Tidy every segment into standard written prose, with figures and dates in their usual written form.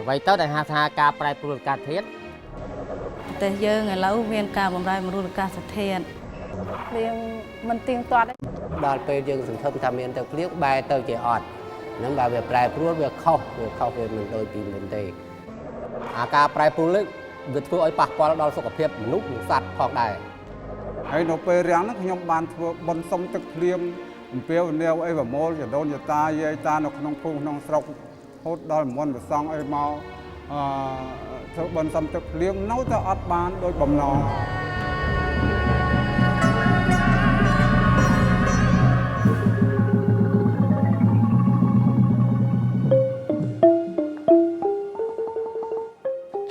អ្វីទៅដែលហៅថាការប្រែប្រួលអាកាសធាតុតែយើងឥឡូវមានការបម្រែបម្រួលអាកាសធាតុវាមិនទៀងទាត់ដល់ពេលយើងសង្ឃឹមថាមានទឹកភ្លៀងបែរទៅជាអត់ហ្នឹងបើវាប្រែប្រួលវាខុសវាមិនដូចពីមុនទេអាការប្រែប្រួលនេះវាធ្វើឲ្យប៉ះពាល់ដល់សុខភាពមនុស្សនិងសត្វផងដែរហើយនៅពេលរាំងហ្នឹងខ្ញុំបានធ្វើបន់សុំទឹកភ្លៀងអំពាវនាវអីប្រមូលចដូនចតាយាយតានៅក្នុងភូមិក្នុងស្រុករហូតដល់មន្តប្រសង់អីមកធ្វើបន់សុំទឹកភ្លៀងនៅតែអត់បានដោយបំណង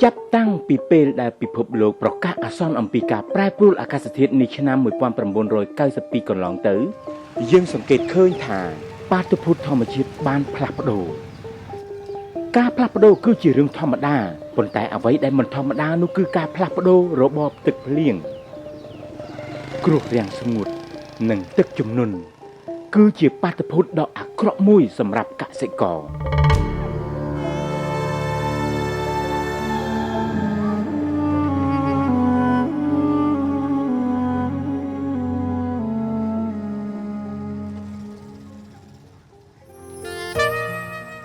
ចាប់តាំងពីពេលដែលពិភពលោកប្រកាសអាសន្នអំពីការប្រែប្រួលអាកាសធាតុនាឆ្នាំ1992កន្លងទៅយើងសង្កេតឃើញថាបាតុភូតធម្មជាតិបានផ្លាស់ប្ដូរការផ្លាស់ប្ដូរគឺជារឿងធម្មតាប៉ុន្តែអ្វីដែលមិនធម្មតានោះគឺការផ្លាស់ប្ដូររបបទឹកភ្លៀងគ្រោះរាំងស្ងួតនិងទឹកជំនន់គឺជាបាតុភូតដ៏អាក្រក់មួយសម្រាប់កសិករ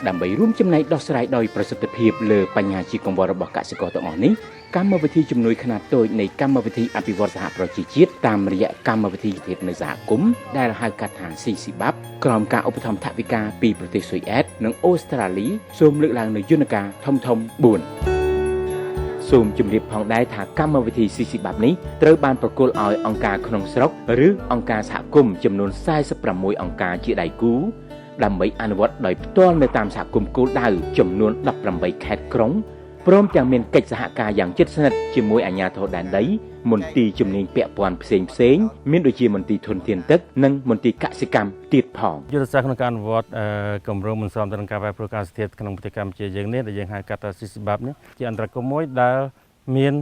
ដើម្បីរួមចំណែកដោះស្រាយដោយប្រសិទ្ធភាពលើបញ្ហាជីកង្វល់របស់កសិករទាំងអស់នេះកម្មវិធីជំនួយខ្នាតតូចនៃកម្មវិធីអភិវឌ្ឍសហប្រជាជាតិតាមរយៈកម្មវិធីវិទ្យានៅសហគមន៍ដែលហៅកាត់ថា CCBAP ក្រោមការឧបត្ថម្ភថវិកាពីប្រទេសស៊ុយអែតនិងអូស្ត្រាលីសូមលើកឡើងនូវយន្តការធំ4សូមជម្រាបផងដែរថាកម្មវិធី CCBAP នេះត្រូវបានប្រគល់ឲ្យអង្គការក្នុងស្រុកឬអង្គការសហគមន៍ចំនួន46អង្គការជាដៃគូដើម្បីអនុវត្តដោយផ្ទាល់នៅតាមសហគមន៍គោលដៅចំនួន18ខេត្តក្រុងព្រមទាំងមានកិច្ចសហការយ៉ាងជិតស្និទ្ធជាមួយអាជ្ញាធរដែនដីមន្ទីរជំនាញពាក់ព័ន្ធផ្សេងមានដូចជាមន្ទីរធនធានទឹកនិងមន្ទីរកសិកម្មទៀតផងយុទ្ធសាស្ត្រក្នុងការអនុវត្តគម្រោងមិនសមទៅនឹងការប្រែប្រួលអាកាសធាតុក្នុងប្រទេសកម្ពុជាយើងនេះដែលយើងហៅកាត់ថា CCBAP នេះជាអន្តរកម្មមួយដែលមាន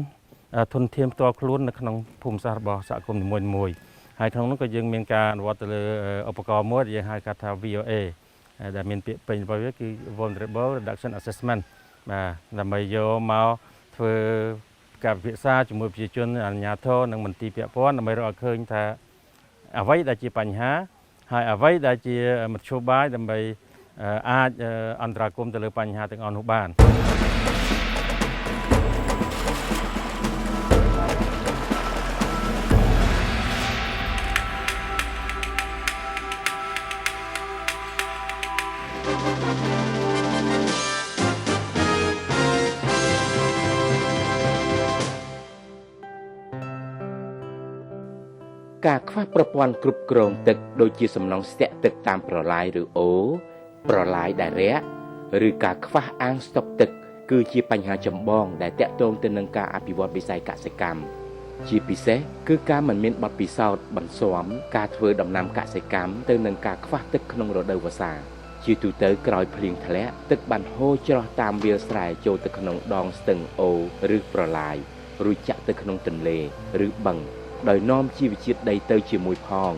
ធនធានផ្ទាល់ខ្លួននៅក្នុងភូមិសាស្ត្ររបស់សហគមន៍នីមួយៗហើយក្នុងនោះក៏យើងមានការអនុវត្តទៅលើឧបករណ៍មួយដែលយើងហៅកាត់ថា VOA ដែលមានពាក្យពេញរបស់វាគឺ Vulnerable Reduction Assessment បាទដើម្បីយកមកធ្វើការពិភាក្សាជាមួយប្រជាជនអាជ្ញាធរនិងមន្ទីរពាក់ព័ន្ធដើម្បីរកឲ្យឃើញថាអ្វីដែលជាបញ្ហាហើយអ្វីដែលជាមធ្យោបាយដើម្បីអាចអន្តរាគមន៍ទៅលើបញ្ហាទាំងអស់នោះបានការខ្វះប្រព័ន្ធគ្រប់គ្រងទឹកដូចជាសំណង់ស្ទាក់ទឹកតាមប្រឡាយឬអូរប្រឡាយដែលរាក់ឬការខ្វះអាងស្តុកទឹកគឺជាបញ្ហាចម្បងដែលទាក់ទងទៅនឹងការអភិវឌ្ឍវិស័យកសិកម្មជាពិសេសគឺការមិនមានបទពិសោធន៍បន្ស៊ាំការធ្វើដំណាំកសិកម្មទៅនឹងការខ្វះទឹកក្នុងរដូវវស្សាជាទូទៅក្រោយភ្លៀងធ្លាក់ទឹកបានហូរច្រោះតាមវាលស្រែចូលទៅក្នុងដងស្ទឹងអូរឬប្រឡាយរួចចាក់ទៅក្នុងទន្លេឬបឹងដោយនាំជីវជាតិដីទៅជាមួយផង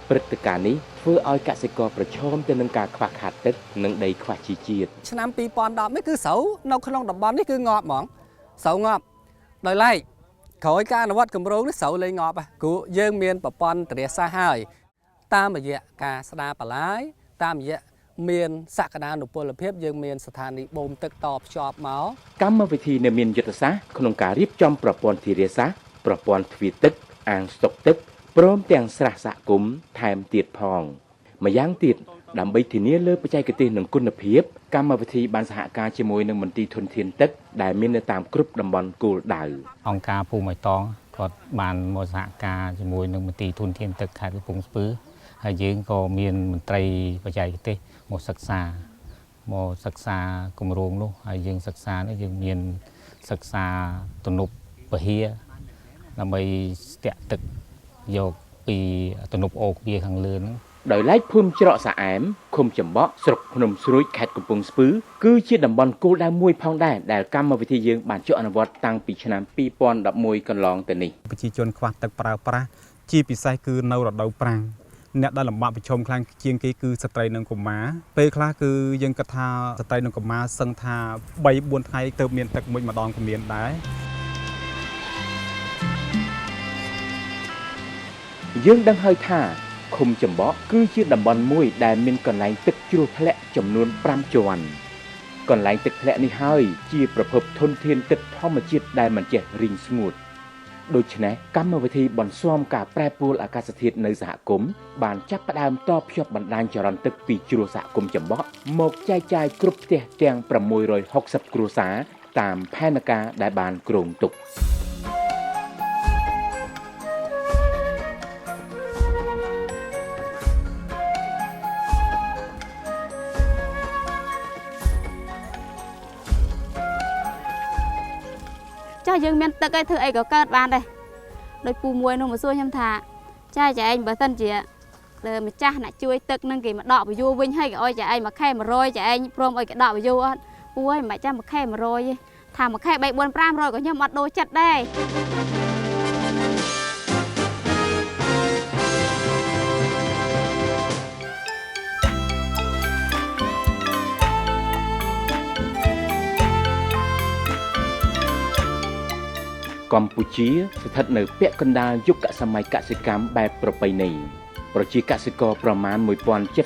ព្រឹត្តិការណ៍នេះធ្វើឲ្យកសិករប្រឈមទៅនឹងការខ្វះខាតទឹកនិងដីខ្វះជីជាតិឆ្នាំ2010នេះគឺស្រូវនៅក្នុងតំបន់នេះគឺងាប់ហ្មងស្រូវងាប់ដោយឡែកក្រោយការអនុវត្តគម្រោងនេះស្រូវលែងងាប់ព្រោះយើងមានប្រព័ន្ធធារាសាស្ត្រហើយតាមរយៈការស្ដារបន្លាយតាមរយៈមានសក្តានុពលភាពយើងមានស្ថានីយបូមទឹកតភ្ជាប់មកកម្មវិធីនៅមានយុទ្ធសាស្ត្រក្នុងការរៀបចំប្រព័ន្ធធារាសាស្ត្រប្រព័ន្ធទ្វារទឹកអាងស្តុកទឹកព្រមទាំងស្រះសហគមន៍ថែមទៀតផងម្យ៉ាងទៀតដើម្បីធានាលើបច្ចេកទេសនិងគុណភាពកម្មវិធីបានសហការជាមួយនឹងមន្ទីរធនធានទឹកដែលមាននៅតាមគ្រប់តំបន់គោលដៅអង្គការភូមិបៃតងគាត់បានមកសហការជាមួយនឹងមន្ទីរធនធានទឹកខេត្តកំពង់ស្ពឺហើយយើងក៏មានមន្ត្រីបច្ចេកទេសមកសិក្សាគម្រោងនោះហើយយើងសិក្សានេះយើងមានសិក្សាទំនប់ពហិយដើម្បីស្ទាក់ទឹកយកពីទំនប់អូក្បៀខាងលើហ្នឹងដោយឡែកភូមិច្រកសាអែមឃុំចំបក់ស្រុកភ្នំស្រួយខេត្តកំពង់ស្ពឺគឺជាតំបន់គោលដៅមួយផងដែរដែលកម្មវិធីយើងបានចុះអនុវត្តតាំងពីឆ្នាំ2011កន្លងទៅនេះប្រជាជនខ្វះទឹកប្រើប្រាស់ជាពិសេសគឺនៅរដូវប្រាំង អ្នកដែលលំបាកប្រឈមខ្លាំងជាងគេគឺស្ត្រីនិងកុមារពេលខ្លះគឺយើងគិតថាស្ត្រីនិងកុមារសឹងថា3 4ថ្ងៃទើបមានទឹកមួយម្ដងក៏មានដែរ យើងដឹងហើយថាឃុំចំបក់គឺជាតំបន់មួយដែលមានកន្លែងទឹកជ្រោះធ្លាក់ចំនួន5ជាន់កន្លែងទឹកធ្លាក់នេះហើយជាប្រភពធនធានទឹកធម្មជាតិដែលមិនចេះរីងស្ងួតដូច្នេះកម្មវិធីបន្ស៊ាំការប្រែប្រួលអាកាសធាតុនៅសហគមន៍បានចាប់ផ្ដើមតភ្ជាប់បណ្ដាញចរន្តទឹកពីជ្រោះសហគមន៍ចំបក់មកចែកចាយគ្រប់ផ្ទះទាំង660គ្រួសារតាមផែនការដែលបានគ្រោងទុក ចាយើងមានទឹកឲ្យធ្វើអីក៏កើតបានដែរដោយពូមួយនោះមកសួរខ្ញុំថាចាឯងបើសិនជាម្ចាស់អ្នកជួយទឹកនឹងគេមកដកបយោវិញហើយក៏ឲ្យចាឯងមួយខែ100ចាឯងព្រមឲ្យគេដកបយោអត់ពូអើយមិនបាច់ចាំមួយខែ100ទេថាមួយខែ3 4 500ក៏ខ្ញុំអត់ដូរចិត្តដែរ កម្ពុជាស្ថិតនៅពាក់កណ្ដាលយុគសម័យកសិកម្មបែបប្រពៃណីប្រជាកសិករប្រមាណ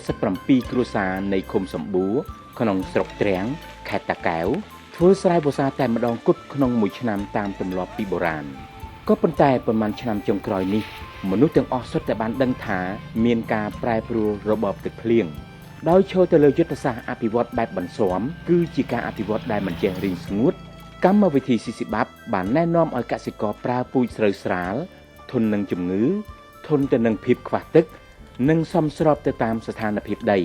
1077 គ្រួសារនៃឃុំសម្បួរក្នុងស្រុកទ្រាំងខេត្តតាកែវធ្វើស្រែវស្សាតែម្ដងគត់ក្នុងមួយឆ្នាំតាមទម្លាប់ពីបុរាណក៏ប៉ុន្តែប្រមាណឆ្នាំចុងក្រោយនេះមនុស្សទាំងអស់សុទ្ធតែបានដឹងថាមានការប្រែប្រួលរបបទឹកភ្លៀងដោយឈរទៅលើយុទ្ធសាស្ត្រអភិវឌ្ឍបែបបន្ស៊ាំគឺជាការអភិវឌ្ឍដែលមិនចេះរីងស្ងួត កម្មវិធីស៊ីស៊ីបាប់បានណែនាំឲ្យកសិករប្រើពូជស្រូវស្រាលធន់នឹងជំងឺធន់ទៅនឹងភាពខ្វះទឹកនិងសមស្របទៅតាមស្ថានភាពដី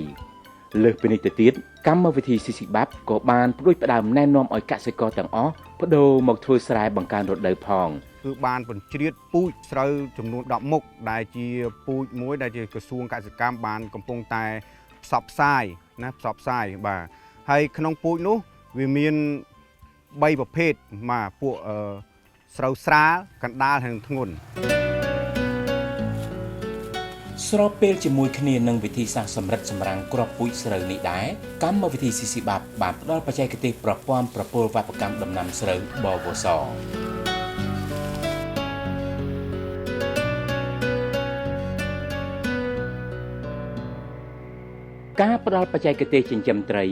លើសពីនេះទៅទៀតកម្មវិធីស៊ីស៊ីបាប់ក៏បានផ្ដួចផ្ដើមណែនាំឲ្យកសិករទាំងអស់ប្ដូរមកធ្វើស្រែបង្កើនរដូវផង គឺបានបញ្ជ្រាបពូជស្រូវចំនួន10មុខដែលជាពូជមួយដែលជាក្រសួងកសិកម្មបានកំពុងតែផ្សព្វផ្សាយណាផ្សព្វផ្សាយបាទហើយក្នុងពូជនោះវាមាន 3 ប្រភេទមកពួកស្រូវស្រាលកណ្ដាលហើយធ្ងន់ស្របពេលជាមួយគ្នានឹងវិធីសាស្ត្រសម្រិតសម្រាំងគ្រាប់ពូជស្រូវនេះដែរកម្មវិធីស៊ីស៊ីបាប់បានផ្ដល់បច្ចេកទេសប្រព័ន្ធប្រព័ន្ធវប្បកម្មដំណាំស្រូវបវស ការផ្ដល់បច្ចេកទេសចិញ្ចឹមត្រី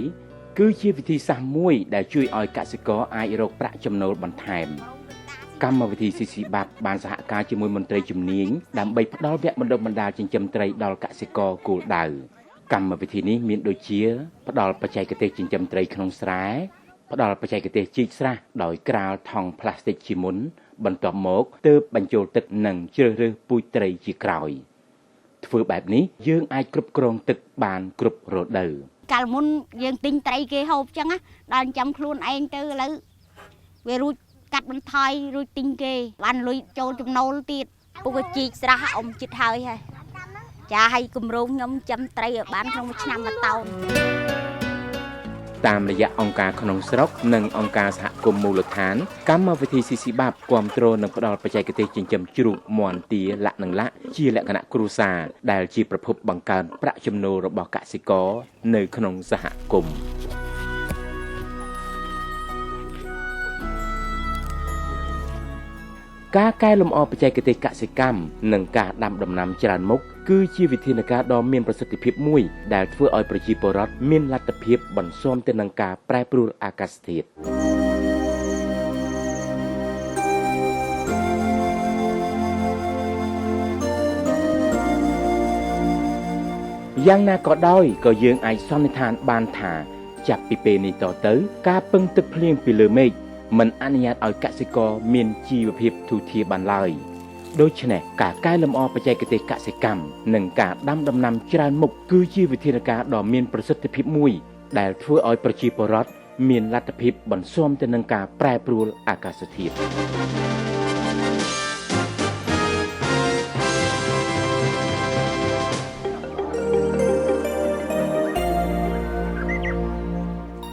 គឺជាវិធីសាស្ត្រមួយដែលជួយឲ្យកសិករអាចរកប្រាក់ចំណូលបន្ថែមកម្មវិធីស៊ីស៊ីបាប់បានសហការជាមួយមន្ត្រីជំនាញដើម្បីផ្ដល់វគ្គបណ្ដុះបណ្ដាលចិញ្ចឹមត្រីដល់កសិករគោលដៅកម្មវិធីនេះមានដូចជាផ្ដល់បច្ចេកទេសចិញ្ចឹមត្រីក្នុងស្រែផ្ដល់បច្ចេកទេសជីកស្រះដោយក្រាលថង់ផ្លាស្ទិកជាមុនបន្ទាប់មកទើបបញ្ចូលទឹកនិងជ្រើសរើសពូជត្រីជាក្រោយធ្វើបែបនេះយើងអាចគ្រប់គ្រងទឹកបានគ្រប់រដូវ កាលមុនយើងទិញត្រីគេហូបចឹងណាដល់ចាំខ្លួនឯងទៅឥឡូវវារួចកាត់បន្ថយរួចទិញគេបានលុយចូលចំណូលទៀតពុកជីកស្រះអ៊ំចិត្តហើយចាឲ្យគម្រោងខ្ញុំចាំត្រីឲ្យបានក្នុងមួយឆ្នាំមួយតោន តាមរយៈអង្គការក្នុងស្រុកនិងអង្គការសហគមន៍មូលដ្ឋានកម្មវិធីស៊ីស៊ីបាប់គាំទ្រនិងផ្ដល់បច្ចេកទេសចិញ្ចឹមជ្រូកមាន់ទាលក្ខនិងលក្ខជាលក្ខណៈគ្រួសារដែលជាប្រភពបង្កើនប្រាក់ចំណូលរបស់កសិករនៅក្នុងសហគមន៍ ការកែលម្អបច្ចេកទេសកសិកម្មនិងការដាំដំណាំច្រើនមុខគឺជាវិធានការដ៏មានប្រសិទ្ធភាពមួយដែលធ្វើឲ្យប្រជាពលរដ្ឋមានលទ្ធភាពបន្ស៊ាំទៅនឹងការប្រែប្រួលអាកាសធាតុយ៉ាងណាក៏ដោយក៏យើងអាចសន្និដ្ឋានបានថាចាប់ពីពេលនេះតទៅការពឹងទឹកភ្លៀងពីលើមេឃ មិនអនុញ្ញាតឲ្យកសិករមានជីវភាពទូធាបានឡើយដូច្នេះការកែលម្អបច្ចេកទេសកសិកម្មនិងការដាំដំណាំច្រើនមុខគឺជាវិធានការដ៏មានប្រសិទ្ធភាពមួយដែលធ្វើឲ្យប្រជាពលរដ្ឋមានលទ្ធភាពបន្ស៊ាំទៅនឹងការប្រែប្រួលអាកាសធាតុ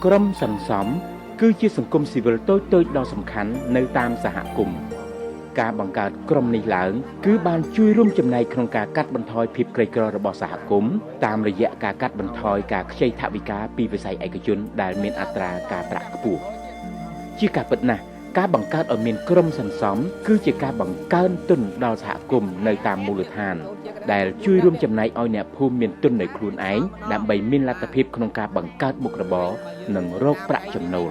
ក្រុមសន្សំ គឺជាសង្គមស៊ីវិលតូចៗដ៏សំខាន់នៅតាមសហគមន៍ ការបង្កើតក្រុមនេះឡើងគឺបានជួយរួមចំណែកក្នុងការកាត់បន្ថយភាពក្រីក្ររបស់សហគមន៍តាមរយៈការកាត់បន្ថយការខ្ចីថវិកាពីវិស័យឯកជនដែលមានអត្រាការប្រាក់ខ្ពស់ជាការពិតណាស់ការបង្កើតឲ្យមានក្រុមសន្សំគឺជាការបង្កើនទុនដល់សហគមន៍នៅតាមមូលដ្ឋានដែលជួយរួមចំណែកឲ្យអ្នកភូមិមានទុននៅខ្លួនឯងដើម្បីមានលទ្ធភាពក្នុងការបង្កើតមុខរបរនិងរកប្រាក់ចំណូល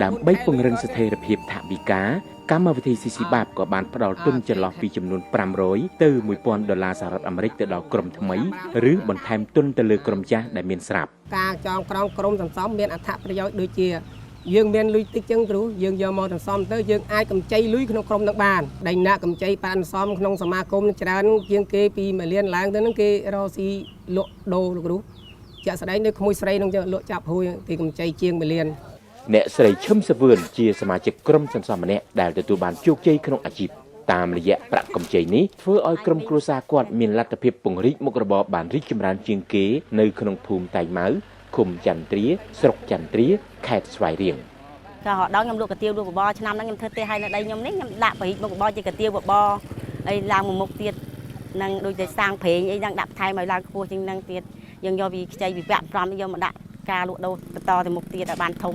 ដើម្បីពង្រឹងស្ថិរភាពថវិកាកម្មវិធីស៊ីស៊ីបាបក៏បានផ្ដល់ទុនចន្លោះពីចំនួន$500ទៅ$1000សហរដ្ឋអាមេរិកទៅដល់ក្រុមថ្មីឬបន្ថែមទុនទៅលើក្រុមចាស់ដែលមានស្រាប់ការចងក្រងក្រុមសន្សំមានអត្ថប្រយោជន៍ដូចជាយើងមានលុយតិចចឹងគ្រូយើងយកមកសន្សំទៅយើងអាចកម្ចីលុយក្នុងក្រុមនឹងបានដែលអ្នកកម្ចីបានសន្សំក្នុងសមាគមច្រើនជាងគេពី1លានឡើងទៅនឹងគេរកស៊ីលក់ដូរលោកគ្រូជាក់ស្ដែងនៅក្មួយស្រីនឹងលក់ចាប់ហួយទីកម្ចីជាង1លានអ្នកស្រីឈឹមសវឿនជាសមាជិកក្រុមសន្សំម្នាក់ដែលទទួលបានជោគជ័យក្នុងអាជីពតាមរយៈប្រាក់កម្ចីនេះធ្វើឲ្យក្រុមគ្រួសារគាត់មានលទ្ធភាពពង្រីកមុខរបរបានរីកចម្រើនជាងគេនៅក្នុងភូមិតែងម៉ៅឃុំចន្ទ្រាស្រុកចន្ទ្រាខេត្តស្វាយរៀងក៏ដល់ខ្ញុំលក់កាទៀវលក់បបរឆ្នាំហ្នឹងខ្ញុំធ្វើទេឲ្យនៅដីខ្ញុំនេះខ្ញុំដាក់បរិយាមុខបបរជាកាទៀវបបរហើយឡើងមួយមុខទៀតនឹងដូចតែសាងព្រេងអីហ្នឹងដាក់ថែមឲ្យឡើងខ្ពស់ជាងហ្នឹងទៀតយើងយកពីខ្ចីវិវៈ5យកមកដាក់ការលក់ដូរបន្តទៅមុខទៀតឲ្យបានធំ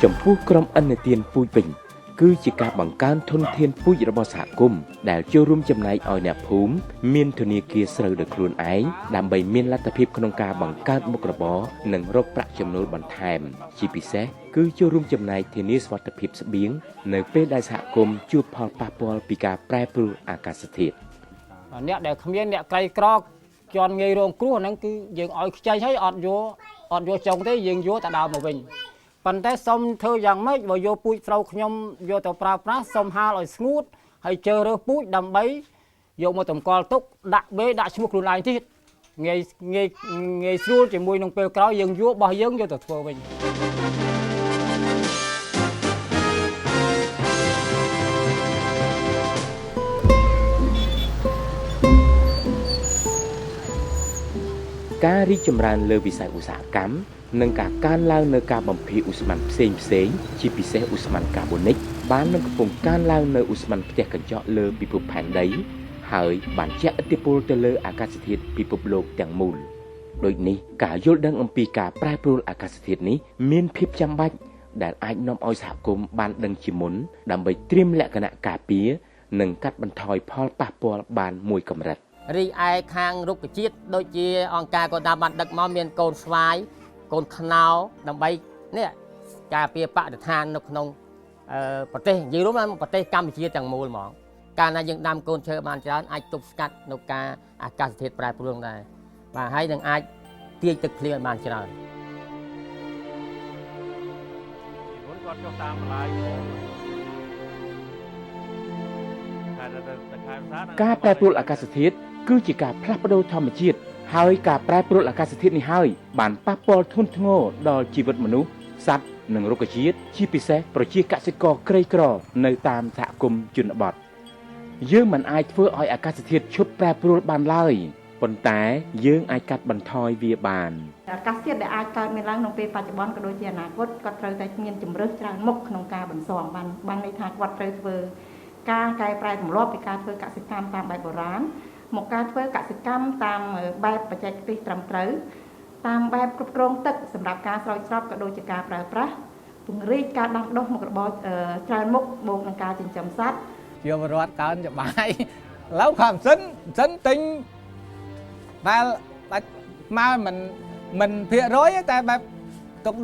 ចំពោះក្រុមឥណទានពូជវិញគឺជាការបង្កើនធនធានពូជរបស់សហគមន៍ដែលចូលរួមចំណែកឲ្យអ្នកភូមិមានធនាគារស្រូវដោយខ្លួនឯងដើម្បីមានលទ្ធភាពក្នុងការបង្កើតមុខរបរនិងរកប្រាក់ចំណូលបន្ថែមជាពិសេសគឺចូលរួមចំណែកធានាសុវត្ថិភាពស្បៀងនៅពេលដែលសហគមន៍ជួបផលប៉ះពាល់ពីការប្រែប្រួលអាកាសធាតុអ្នកដែលគ្មានអ្នកក្រីក្រជន់ងាយរងគ្រោះហ្នឹងគឺយើងឲ្យខ្ចីឲ្យអត់យកចុងទេយើងយកតែដើមមកវិញប៉ុន្តែសុំធ្វើយ៉ាងម៉េចបើយកពូជស្រូវខ្ញុំយកទៅប្រើប្រាស់សុំហាលឲ្យស្ងួតហើយជើរើសពូជដើម្បីយកមកតម្កល់ទុកដាក់បេដាក់ឈ្មោះខ្លួនឯងទៀតងាយស្រួលជាមួយនឹងពេលក្រោយយើងយករបស់យើងយកទៅធ្វើវិញការរីកចម្រើនលើវិស័យឧស្សាហកម្មនិងការកើនឡើងនៅការបំភាយឧស្ម័នផ្សេងជាពិសេសឧស្ម័នកាបូនិកបាននឹងកំពុងកើនឡើងនៅឧស្ម័នផ្ទះកញ្ចក់លើពិភពផែនដីហើយបានជះឥទ្ធិពលទៅលើអាកាសធាតុពិភពលោកទាំងមូលដូចនេះការយល់ដឹងអំពីការប្រែប្រួលអាកាសធាតុនេះមានភាពចាំបាច់ដែលអាចនាំឲ្យសហគមន៍បានដឹងជាមុនដើម្បីត្រៀមលក្ខណៈការពារនិងកាត់បន្ថយផលប៉ះពាល់បានមួយកម្រិតរីឯខាងរុក្ខជាតិដូចជាអង្គការក៏បានដឹកមកមានកូនស្វាយកូនខ្នោដើម្បីនេះការពារបរិស្ថាននៅក្នុងប្រទេសនិយាយរួមប្រទេសកម្ពុជាទាំងមូលហ្មងកាលណាយើងដាំកូនឈើបានច្រើនអាចទប់ស្កាត់នៅការអាកាសធាតុប្រែប្រួលដែរបាទហើយនឹងអាចទាញទឹកភ្លៀងបានច្រើនគាត់ចុះតាមបន្លាយការប្រែប្រួលអាកាសធាតុគឺជាការផ្លាស់ប្ដូរធម្មជាតិហើយការប្រែប្រួលអាកាសធាតុនេះហើយបានប៉ះពាល់ធ្ងន់ធ្ងរដល់ជីវិតមនុស្សសត្វនិងរុក្ខជាតិជាពិសេសប្រជាកសិករក្រីក្រនៅតាមសហគមន៍ជនបទយើងមិនអាចធ្វើឲ្យអាកាសធាតុឈប់ប្រែប្រួលបានឡើយប៉ុន្តែយើងអាចកាត់បន្ថយវាបានអាកាសធាតុដែលអាចកើតមានឡើងក្នុងពេលបច្ចុប្បន្នក៏ដូចជាអនាគតក៏ត្រូវតែមានជំរើសច្រើនមុខក្នុងការបន្ស៊ាំបានន័យថាគាត់ត្រូវធ្វើការកែប្រែទម្លាប់ពីការធ្វើកសិកម្មតាមបែបបុរាណមកការធ្វើកសិកម្មតាមបែបបច្ចេកទេសត្រឹមត្រូវតាមបែបគ្រប់គ្រងទឹកសម្រាប់ការស្រោចស្រពក៏ដូចជាការប្រើប្រាស់ពង្រីកការដាំដុះមុខរបរច្រើនមុខបូកនឹងការចិញ្ចឹមសត្វជាបរដ្ឋកើនច្បាយឡូវខំសិនទិញដែលមកមិនភាគរយតែបែបទុក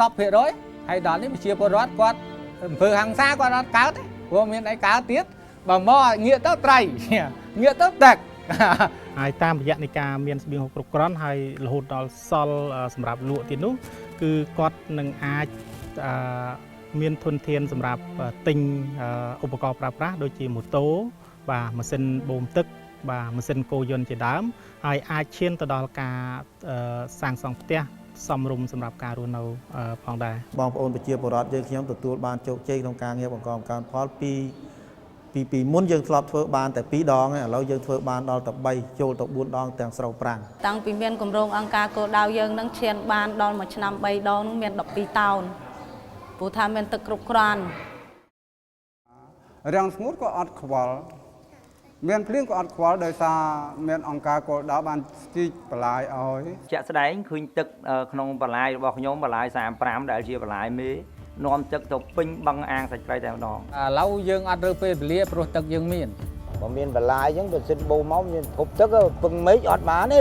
10% ហើយដល់នេះប្រជាពលរដ្ឋគាត់អំពើហ ংস ាគាត់អត់កើតទេព្រោះមានអីកើតទៀតបើមកងាកទៅត្រីងាកទៅទឹកហើយតាមរយៈនៃការមានស្បៀងហូបគ្រប់គ្រាន់ហើយរហូតដល់សល់សម្រាប់លក់ទៀតនោះគឺគាត់នឹងអាចមានធនធានសម្រាប់ទិញឧបករណ៍ប្រើប្រាស់ដូចជាម៉ូតូបាទម៉ាស៊ីនបូមទឹកបាទម៉ាស៊ីនកូយន្តជាដើមហើយអាចឈានទៅដល់ការសាងសង់ផ្ទះសមរម្យសម្រាប់ការរស់នៅផងដែរបងប្អូនប្រជាពលរដ្ឋយើងខ្ញុំទទួលបានជោគជ័យក្នុងការងារបង្កបង្កើនផលពី ពីមុនយើងធ្លាប់ធ្វើបានតែ2ដងឥឡូវយើងធ្វើបានដល់តែ3ចូលទៅ4ដងទាំងស្រូវប្រាំង តាំងពីមានគម្រោងអង្គការគោលដៅយើងនឹងឈានបានដល់មួយឆ្នាំ3ដងនឹងមាន12តោនព្រោះថាមានទឹកគ្រប់គ្រាន់ រាំងស្ងួតក៏អត់ខ្វល់មានភ្លៀងក៏អត់ខ្វល់ដោយសារមានអង្គការគោលដៅបានជីកបន្លាយឲ្យ ជាក់ស្ដែងឃើញទឹកក្នុងបន្លាយរបស់ខ្ញុំបន្លាយ35ដែលជាបន្លាយមេនាំទឹកទៅពេញបឹងអាងសាច់ត្រីតែម្ដង ឥឡូវយើងអត់រើពេលវេលាព្រោះទឹកយើងមាន បើមានបន្លាយអញ្ចឹងបើសិនបូមកមានធប់ទឹកពឹងមេឃអត់បានទេ